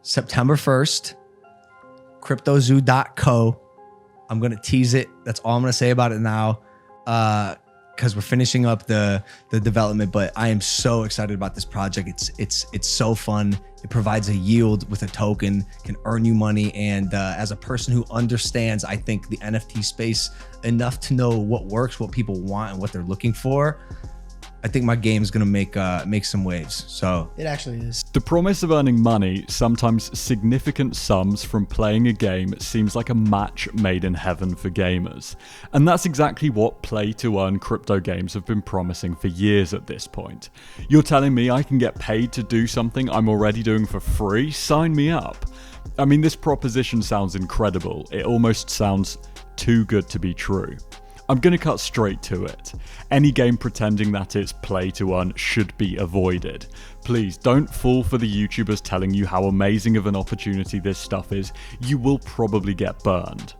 September 1st, cryptozoo.co. I'm going to tease it. That's all I'm going to say about it now. Because we're finishing up the development, but I am so excited about this project. It's so fun. It provides a yield with a token, can earn you money. And as a person who understands, I think, the NFT space enough to know what works, what people want, and what they're looking for, I think my game is gonna make some waves. So it actually is. The promise of earning money, sometimes significant sums from playing a game, seems like a match made in heaven for gamers. And that's exactly what play-to-earn crypto games have been promising for years at this point. You're telling me I can get paid to do something I'm already doing for free? Sign me up. I mean, this proposition sounds incredible. It almost sounds too good to be true. I'm going to cut straight to it. Any game pretending that it's play to earn should be avoided. Please don't fall for the YouTubers telling you how amazing of an opportunity this stuff is. You will probably get burned.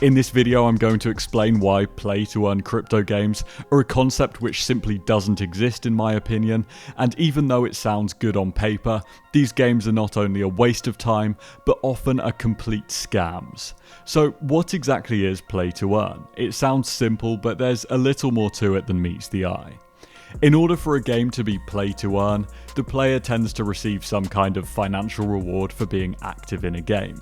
In this video, I'm going to explain why play-to-earn crypto games are a concept which simply doesn't exist in my opinion, and even though it sounds good on paper, these games are not only a waste of time, but often are complete scams. So what exactly is play-to-earn? It sounds simple, but there's a little more to it than meets the eye. In order for a game to be play-to-earn, the player tends to receive some kind of financial reward for being active in a game.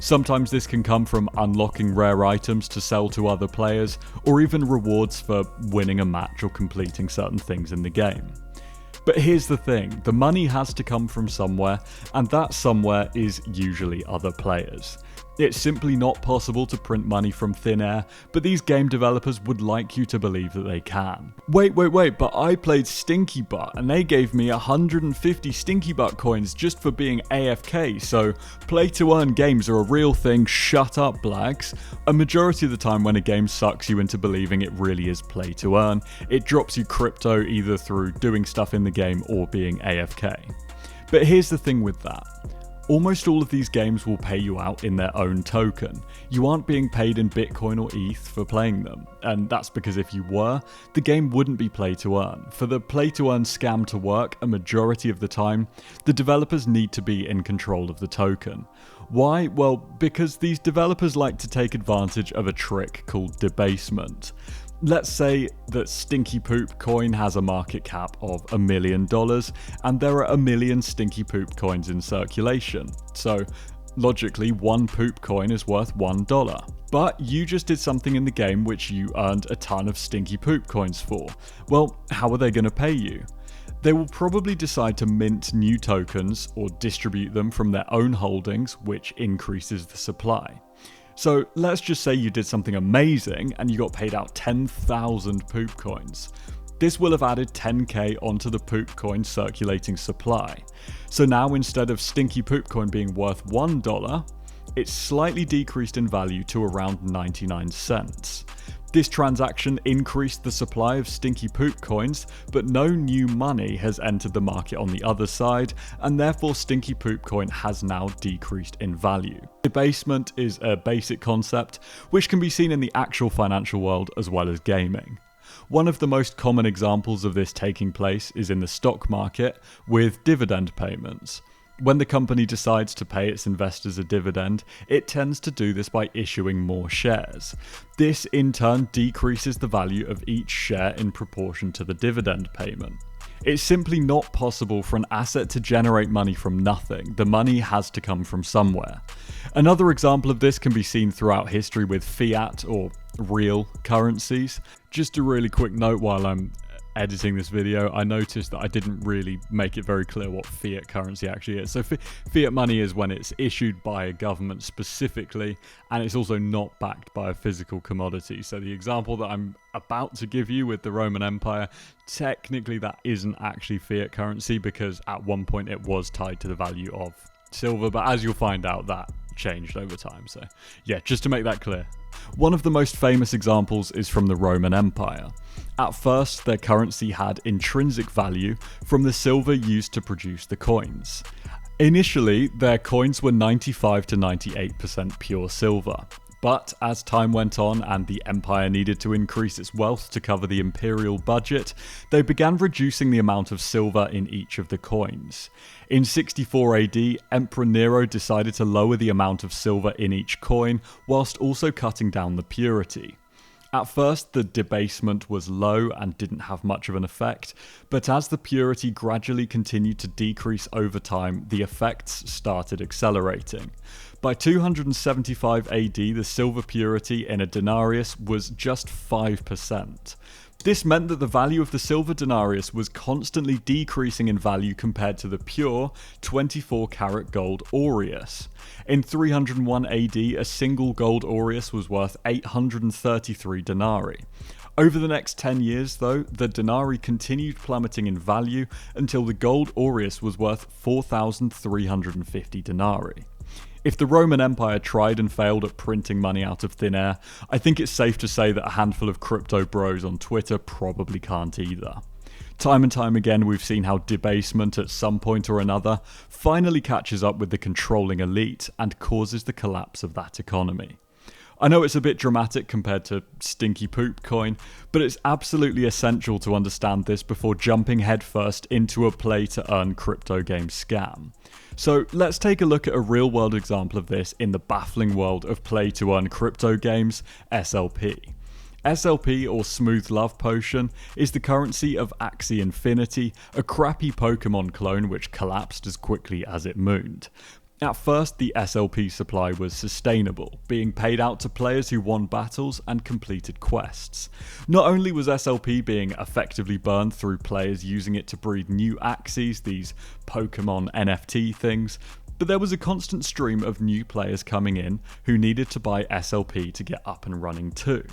Sometimes this can come from unlocking rare items to sell to other players, or even rewards for winning a match or completing certain things in the game. But here's the thing, the money has to come from somewhere, and that somewhere is usually other players. It's simply not possible to print money from thin air, but these game developers would like you to believe that they can. Wait, but I played Stinky Butt and they gave me 150 Stinky Butt coins just for being AFK, so play to earn games are a real thing, shut up Blags. A majority of the time when a game sucks you into believing it really is play to earn, it drops you crypto either through doing stuff in the game or being AFK. But here's the thing with that. Almost all of these games will pay you out in their own token. You aren't being paid in Bitcoin or ETH for playing them, and that's because if you were, the game wouldn't be play to earn. For the play to earn scam to work, a majority of the time, the developers need to be in control of the token. Why? Well, because these developers like to take advantage of a trick called debasement. Let's say that Stinky Poop coin has a market cap of $1 million, and there are 1 million Stinky Poop coins in circulation. So, logically, one poop coin is worth $1. But you just did something in the game which you earned a ton of Stinky Poop coins for. Well, how are they going to pay you? They will probably decide to mint new tokens or distribute them from their own holdings, which increases the supply. So let's just say you did something amazing and you got paid out 10,000 poop coins. This will have added 10k onto the poop coin circulating supply. So now instead of Stinky Poop coin being worth $1, it's slightly decreased in value to around 99 cents. This transaction increased the supply of Stinky Poop coins, but no new money has entered the market on the other side, and therefore Stinky Poop coin has now decreased in value. Debasement is a basic concept, which can be seen in the actual financial world as well as gaming. One of the most common examples of this taking place is in the stock market with dividend payments. When the company decides to pay its investors a dividend, it tends to do this by issuing more shares. This in turn decreases the value of each share in proportion to the dividend payment. It's simply not possible for an asset to generate money from nothing. The money has to come from somewhere. Another example of this can be seen throughout history with fiat or real currencies. Just a really quick note while I'm editing this video, I noticed that I didn't really make it very clear what fiat currency actually is. So fiat money is when it's issued by a government specifically, and it's also not backed by a physical commodity. So the example that I'm about to give you with the Roman Empire, technically that isn't actually fiat currency because at one point it was tied to the value of silver, but as you'll find out, that changed over time. So yeah, just to make that clear. One of the most famous examples is from the Roman Empire. At first, their currency had intrinsic value from the silver used to produce the coins. Initially, their coins were 95 to 98% pure silver. But as time went on and the empire needed to increase its wealth to cover the imperial budget, they began reducing the amount of silver in each of the coins. In 64 AD, Emperor Nero decided to lower the amount of silver in each coin, whilst also cutting down the purity. At first, the debasement was low and didn't have much of an effect, but as the purity gradually continued to decrease over time, the effects started accelerating. By 275 AD, the silver purity in a denarius was just 5%. This meant that the value of the silver denarius was constantly decreasing in value compared to the pure 24-karat gold aureus. In 301 AD, a single gold aureus was worth 833 denarii. Over the next 10 years, though, the denarii continued plummeting in value until the gold aureus was worth 4,350 denarii. If the Roman Empire tried and failed at printing money out of thin air, I think it's safe to say that a handful of crypto bros on Twitter probably can't either. Time and time again, we've seen how debasement at some point or another finally catches up with the controlling elite and causes the collapse of that economy. I know it's a bit dramatic compared to Stinky Poop Coin, but it's absolutely essential to understand this before jumping headfirst into a play-to-earn crypto game scam. So let's take a look at a real-world example of this in the baffling world of play-to-earn crypto games, SLP. SLP, or Smooth Love Potion, is the currency of Axie Infinity, a crappy Pokemon clone which collapsed as quickly as it mooned. At first, the SLP supply was sustainable, being paid out to players who won battles and completed quests. Not only was SLP being effectively burned through players using it to breed new Axies, these Pokemon NFT things, but there was a constant stream of new players coming in who needed to buy SLP to get up and running too.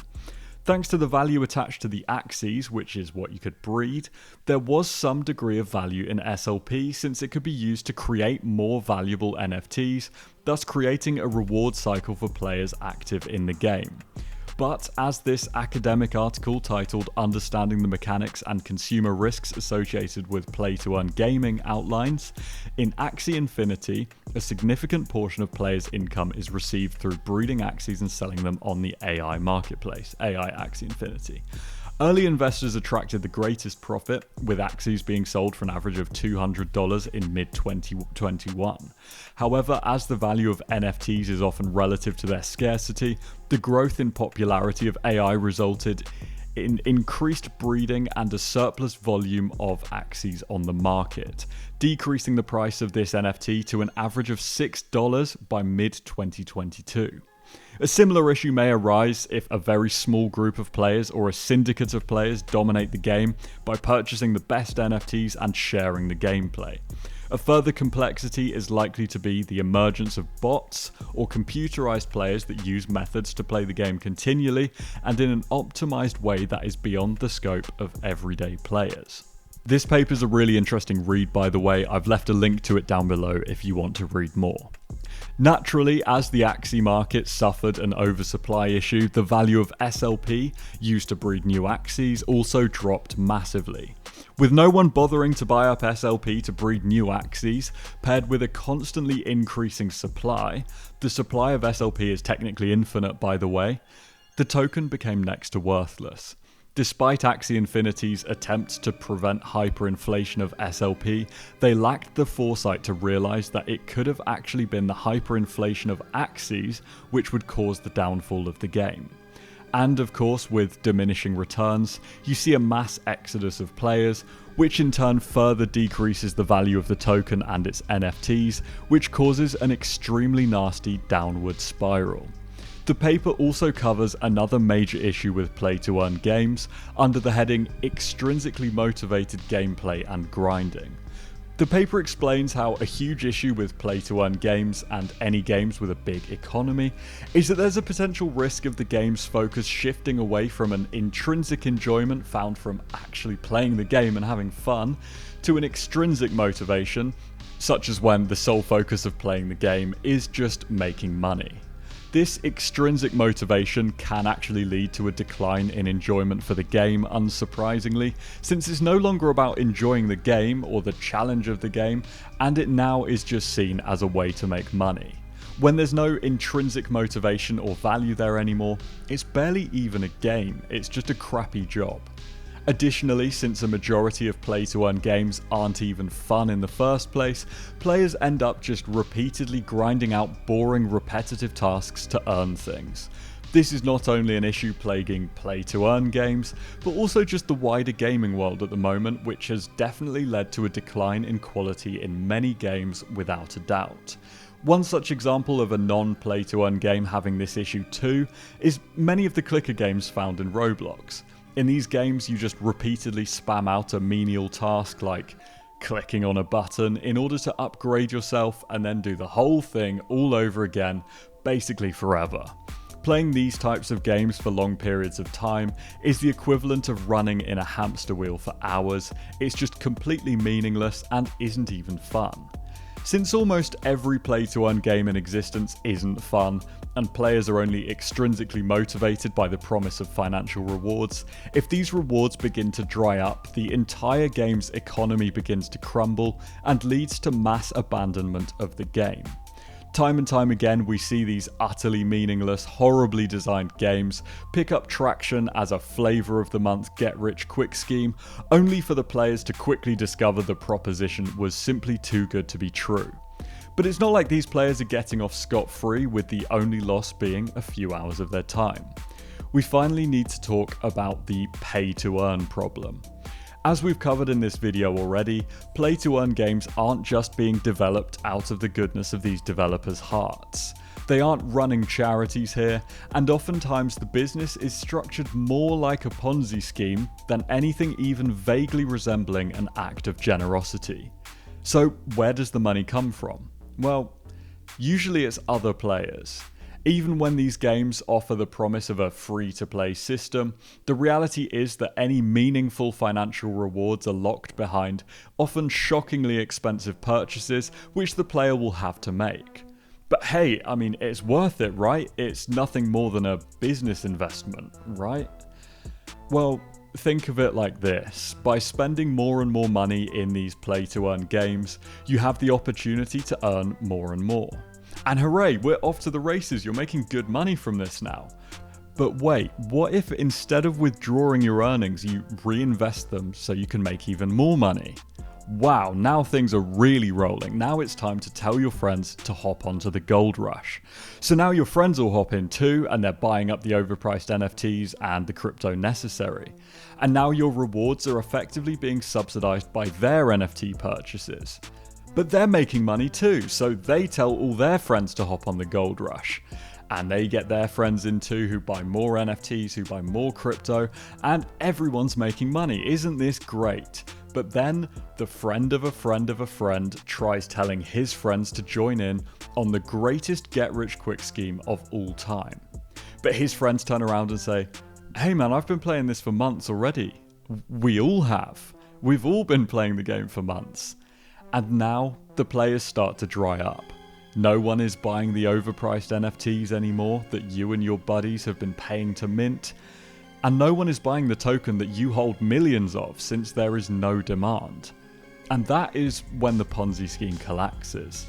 Thanks to the value attached to the Axies, which is what you could breed, there was some degree of value in SLP since it could be used to create more valuable NFTs, thus creating a reward cycle for players active in the game. But as this academic article titled Understanding the Mechanics and Consumer Risks Associated with Play-to-Earn Gaming outlines, in Axie Infinity, a significant portion of players' income is received through breeding Axies and selling them on the AI marketplace, AI Axie Infinity. Early investors attracted the greatest profit, with Axies being sold for an average of $200 in mid-2021. However, as the value of NFTs is often relative to their scarcity, the growth in popularity of AI resulted in increased breeding and a surplus volume of Axies on the market, decreasing the price of this NFT to an average of $6 by mid-2022. A similar issue may arise if a very small group of players or a syndicate of players dominate the game by purchasing the best NFTs and sharing the gameplay. A further complexity is likely to be the emergence of bots or computerized players that use methods to play the game continually and in an optimized way that is beyond the scope of everyday players. This paper is a really interesting read, by the way. I've left a link to it down below if you want to read more. Naturally, as the Axie market suffered an oversupply issue, the value of SLP, used to breed new Axies, also dropped massively. With no one bothering to buy up SLP to breed new Axies, paired with a constantly increasing supply, the supply of SLP is technically infinite, by the way, the token became next to worthless. Despite Axie Infinity's attempts to prevent hyperinflation of SLP, they lacked the foresight to realize that it could have actually been the hyperinflation of Axies which would cause the downfall of the game. And of course, with diminishing returns, you see a mass exodus of players, which in turn further decreases the value of the token and its NFTs, which causes an extremely nasty downward spiral. The paper also covers another major issue with play-to-earn games under the heading Extrinsically Motivated Gameplay and Grinding. The paper explains how a huge issue with play-to-earn games and any games with a big economy is that there's a potential risk of the game's focus shifting away from an intrinsic enjoyment found from actually playing the game and having fun to an extrinsic motivation, such as when the sole focus of playing the game is just making money. This extrinsic motivation can actually lead to a decline in enjoyment for the game, unsurprisingly, since it's no longer about enjoying the game or the challenge of the game, and it now is just seen as a way to make money. When there's no intrinsic motivation or value there anymore, it's barely even a game, it's just a crappy job. Additionally, since a majority of play-to-earn games aren't even fun in the first place, players end up just repeatedly grinding out boring, repetitive tasks to earn things. This is not only an issue plaguing play-to-earn games, but also just the wider gaming world at the moment, which has definitely led to a decline in quality in many games without a doubt. One such example of a non-play-to-earn game having this issue too is many of the clicker games found in Roblox. In these games, you just repeatedly spam out a menial task like clicking on a button in order to upgrade yourself and then do the whole thing all over again, basically forever. Playing these types of games for long periods of time is the equivalent of running in a hamster wheel for hours. It's just completely meaningless and isn't even fun. Since almost every play-to-earn game in existence isn't fun, and players are only extrinsically motivated by the promise of financial rewards, if these rewards begin to dry up, the entire game's economy begins to crumble and leads to mass abandonment of the game. Time and time again, we see these utterly meaningless, horribly designed games pick up traction as a flavour of the month get-rich-quick scheme, only for the players to quickly discover the proposition was simply too good to be true. But it's not like these players are getting off scot-free, with the only loss being a few hours of their time. We finally need to talk about the pay-to-earn problem. As we've covered in this video already, play-to-earn games aren't just being developed out of the goodness of these developers' hearts. They aren't running charities here, and oftentimes the business is structured more like a Ponzi scheme than anything even vaguely resembling an act of generosity. So where does the money come from? Well, usually it's other players. Even when these games offer the promise of a free-to-play system, the reality is that any meaningful financial rewards are locked behind often shockingly expensive purchases which the player will have to make. But hey, I mean, it's worth it, right? It's nothing more than a business investment, right? Well, think of it like this. By spending more and more money in these play-to-earn games, you have the opportunity to earn more and more. And hooray, we're off to the races, you're making good money from this now. But wait, what if instead of withdrawing your earnings, you reinvest them so you can make even more money? Wow, now things are really rolling. Now it's time to tell your friends to hop onto the gold rush. So now your friends will hop in too, and they're buying up the overpriced NFTs and the crypto necessary. And now your rewards are effectively being subsidized by their NFT purchases. But they're making money too, so they tell all their friends to hop on the gold rush. And they get their friends in too, who buy more NFTs, who buy more crypto, and everyone's making money. Isn't this great? But then the friend of a friend of a friend tries telling his friends to join in on the greatest get-rich-quick scheme of all time. But his friends turn around and say, "Hey man, I've been playing this for months already." We all have. We've all been playing the game for months. And now the players start to dry up. No one is buying the overpriced NFTs anymore that you and your buddies have been paying to mint. And no one is buying the token that you hold millions of, since there is no demand. And that is when the Ponzi scheme collapses.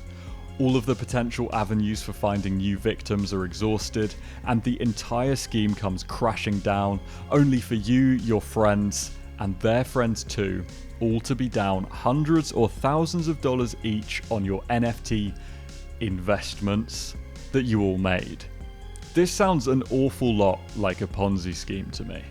All of the potential avenues for finding new victims are exhausted, and the entire scheme comes crashing down, only for you, your friends, and their friends too, all to be down hundreds or thousands of dollars each on your NFT investments that you all made. This sounds an awful lot like a Ponzi scheme to me.